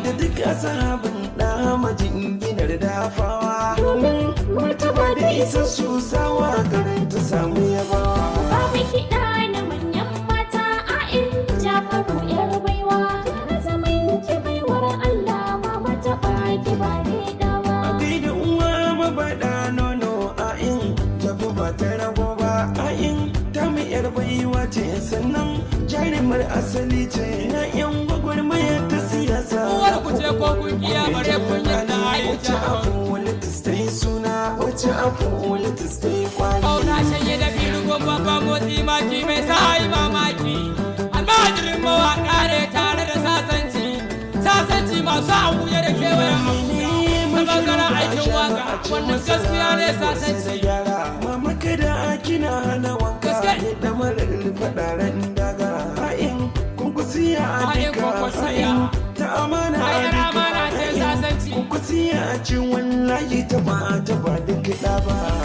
da duk sahabin da majinginar dafawa domin martaba da isa su sawa garin ta samu yabawa. Babu kiɗa na manyan mata a'in Jafaru yar baiwa na zaman ki baiwar Allah ma mata baki ba da ba. Da uwa mabaɗa nono a'in jafu ba ta rago ba a'in ta mu yar baiwa ce sannan jarumar asali ce na yan gwagwarmaya ta siyasa. Uwar ku ce ko kun kiya bare kun yadda a'in Jafaru. Wacce abu ta stay kwani Kauna shanye da biru gomba ba motsi maki mai sa'ai mamaki. Almajirin mawaƙa ne tare da sasanci. Sasanci masu abuja da kewayen abuja. Ta bangaren aikin waka wannan gaskiya ne sasanci. Mama kada kina hana wanka da marar faɗaren daga ha'in kunkusiya a duka ha'in ta amana a duka ha'in kunkusiya a cin wallahi ta ba da kiɗa ba.